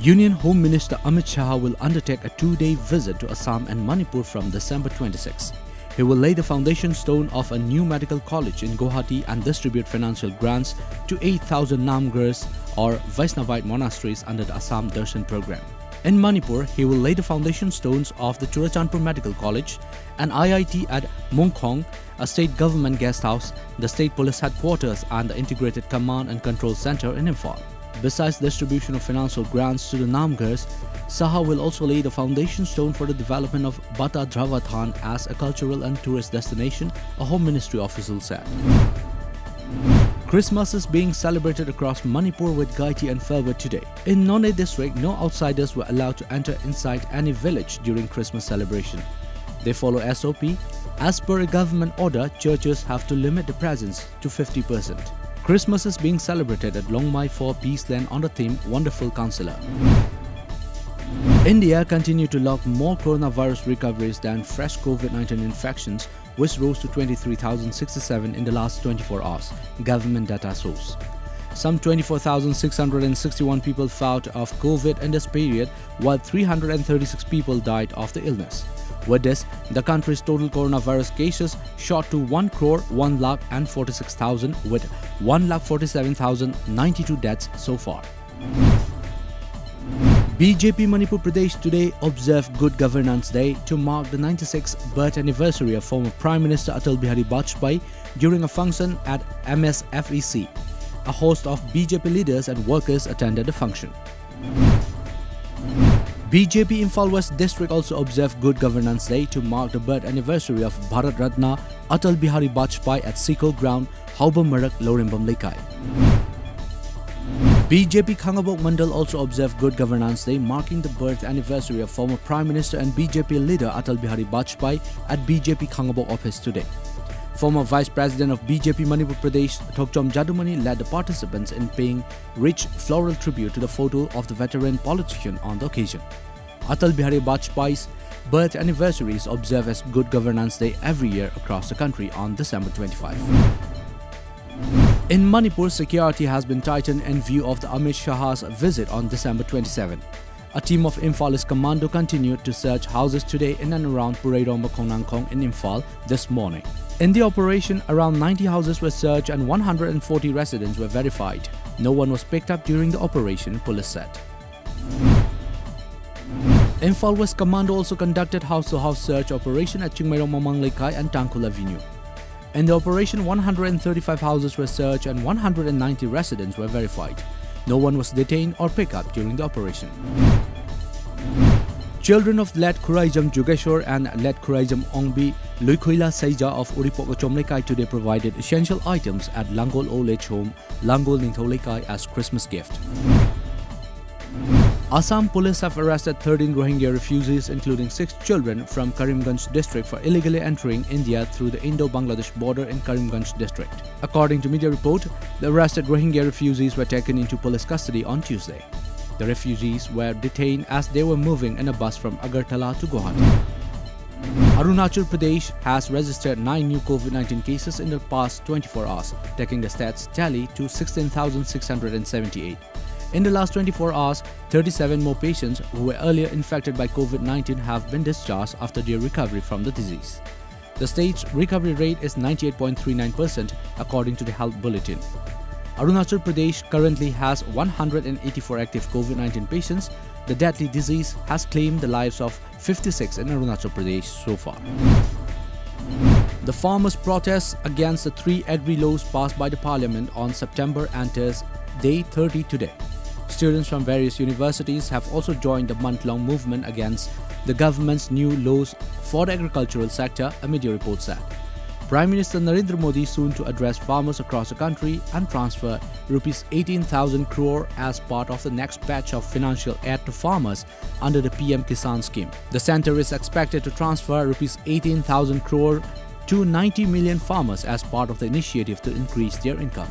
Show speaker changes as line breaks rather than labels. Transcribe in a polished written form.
Union Home Minister Amit Shah will undertake a 2-day visit to Assam and Manipur from December 26. He will lay the foundation stone of a new medical college in Guwahati and distribute financial grants to 8,000 Namgars or Vaishnavite monasteries under the Assam Darshan program. In Manipur, he will lay the foundation stones of the Churachandpur Medical College, an IIT at Mungkhong, a state government guest house, the state police headquarters and the integrated command and control center in IMPHAL. Besides distribution of financial grants to the Namgars, Shah will also lay the foundation stone for the development of Bata Dhravathan as a cultural and tourist destination, a Home Ministry official said. Christmas is being celebrated across Manipur with GAIETY and FERVOR today. In Nonne district, no outsiders were allowed to enter inside any village during Christmas celebration. They follow SOP. As per a government order, churches have to limit the presence to 50%. Christmas is being celebrated at Longmai for Peaceland on the theme Wonderful Counselor. India continued to log more coronavirus recoveries than fresh COVID-19 infections, which rose to 23,067 in the last 24 hours, government data shows. Some 24,661 people fought of COVID in this period, while 336 people died of the illness. With this, the country's total coronavirus cases shot to 1,01,46,000 with 1,47,092 deaths so far. BJP Manipur Pradesh today observed Good Governance Day to mark the 96th birth anniversary of former Prime Minister ATAL BIHARI VAJPAYEE during a function at MSFEC. A host of BJP leaders and workers attended the function. BJP IMPHAL West District also observed Good Governance Day to mark the birth anniversary of Bharat Ratna ATAL BIHARI VAJPAYEE at Siko Ground, Haubam Marak, Lorimbam Lekai. BJP Khangabok Mandal also observed Good Governance Day, marking the birth anniversary of former Prime Minister and BJP leader ATAL BIHARI VAJPAYEE at BJP Khangabok office today. Former Vice President of BJP Manipur Pradesh, Thokchom Jadumani, led the participants in paying rich floral tribute to the photo of the veteran politician on the occasion. ATAL BIHARI VAJPAYEE's birth anniversary is observed as Good Governance Day every year across the country on December 25. In Manipur, security has been tightened in view of the Amit Shah's visit on December 27. A team of IMPHAL's commando continued to search houses today in and around Pureiromba Konangkong in IMPHAL this morning. In the operation, around 90 houses were searched and 140 residents were verified. No one was picked up during the operation, police said. IMPHAL West Commando also conducted house-to-house search operation at Chingmairong Mamang Lekai and Tangkul Avenue. In the operation, 135 houses were searched and 190 residents were verified. No one was detained or picked up during the operation. Children of Let Khuraijam Jugeshwar and Let Khuraijam Ongbi Luikhuila Seija of Uripok Chomlekai today provided essential items at Langol Old Age Home, Langol Ningtholekai as Christmas gift. Assam police have arrested 13 Rohingya refugees, including 6 children from Karimganj district for illegally entering India through the Indo-Bangladesh border in Karimganj district. According to media report, the arrested Rohingya refugees were taken into police custody on Tuesday. The refugees were detained as they were moving in a bus from Agartala to Guwahati. Arunachal Pradesh has registered 9 new COVID-19 cases in the past 24 hours, taking the stats tally to 16,678. In the last 24 hours, 37 more patients who were earlier infected by COVID-19 have been discharged after their recovery from the disease. The state's recovery rate is 98.39% according to the health bulletin. Arunachal Pradesh currently has 184 active COVID-19 patients. The deadly disease has claimed the lives of 56 in Arunachal Pradesh so far. The farmers' protests against the 3 agri laws passed by the parliament on September enters day 30 today. Students from various universities have also joined the month-long movement against the government's new laws for the agricultural sector, a media report said. Prime Minister Narendra Modi soon to address farmers across the country and transfer Rs 18,000 crore as part of the next batch of financial aid to farmers under the PM Kisan scheme. The centre is expected to transfer Rs 18,000 crore to 90 million farmers as part of the initiative to increase their income.